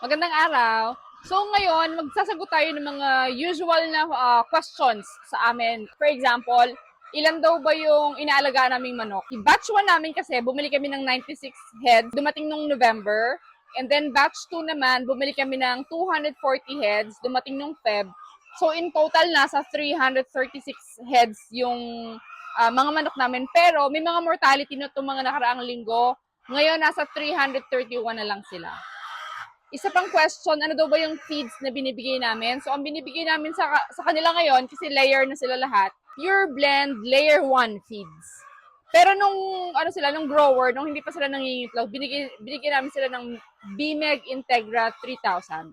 Magandang araw. So ngayon, magsasagot tayo ng mga usual na questions sa amin. For example, ilan daw ba yung inaalagaan naming manok? Batch 1 namin kasi, bumili kami ng 96 heads, dumating nung November. And then batch 2 naman, bumili kami ng 240 heads, dumating nung Feb. So in total, nasa 336 heads yung mga manok namin. Pero may mga mortality na itong mga nakaraang linggo. Ngayon, nasa 331 na lang sila. Isa pang question, ano daw ba yung feeds na binibigay namin? So, ang binibigay namin sa kanila ngayon, kasi layer na sila lahat, Pure Blend Layer 1 feeds. Pero nung grower, nung hindi pa sila nangingitlaw, binigay namin sila ng BMEG Integra 3000.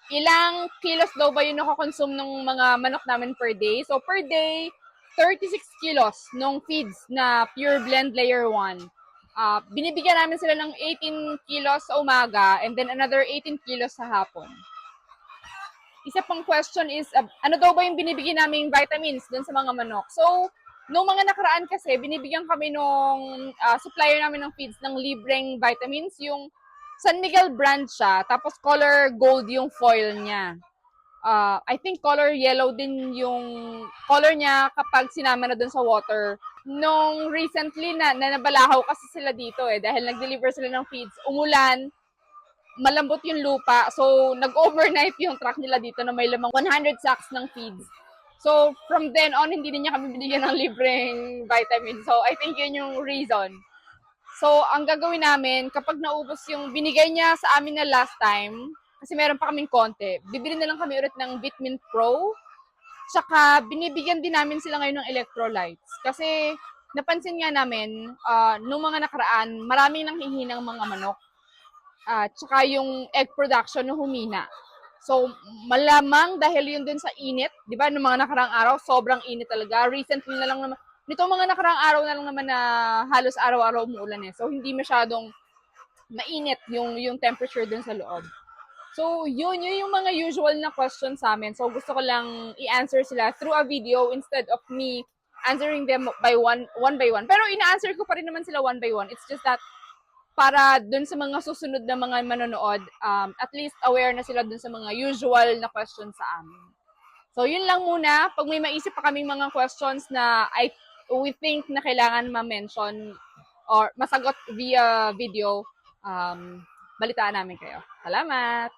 Ilang kilos daw ba yung nakakonsume ng mga manok namin per day? So, per day, 36 kilos nung feeds na Pure Blend Layer 1. Binibigyan namin sila ng 18 kilos sa umaga and then another 18 kilos sa hapon. Isa pang question is, ano daw ba yung binibigyan namin vitamins dun sa mga manok? So, nung mga nakaraan kasi, binibigyan kami nung supplier namin ng feeds ng libreng vitamins. Yung San Miguel brand siya, tapos color gold yung foil niya. I think color yellow din yung color niya kapag sinama na dun sa water. Nung recently na nabalahaw kasi sila dito dahil nag-deliver sila ng feeds. Umulan, malambot yung lupa. So, nag-overnight yung truck nila dito na may lamang 100 sacks ng feeds. So, from then on, hindi niya kami binigyan ng libreng vitamin. So, I think yun yung reason. So, ang gagawin namin, kapag naubos yung binigay niya sa amin na last time, kasi meron pa kaming konti, bibili na lang kami ulit ng Vitamin Pro. Tsaka, binibigyan din namin sila ngayon ng electrolytes. Kasi, napansin nga namin, nung mga nakaraan, maraming nanghihinang mga manok. Tsaka yung egg production na humina. So, malamang dahil yun din sa init, di ba, nung mga nakarang araw, sobrang init talaga. Recently na lang naman, nitong mga nakarang araw na lang naman na halos araw-araw umuulan So, hindi masyadong mainit yung temperature dun sa loob. So, yun yung mga usual na questions sa amin. So, gusto ko lang i-answer sila through a video instead of me answering them by one by one. Pero ina-answer ko pa rin naman sila one by one. It's just that para dun sa mga susunod na mga manonood, at least aware na sila dun sa mga usual na questions sa amin. So, yun lang muna. Pag may maisip pa kaming mga questions na we think na kailangan ma-mention or masagot via video, balitaan namin kayo. Salamat!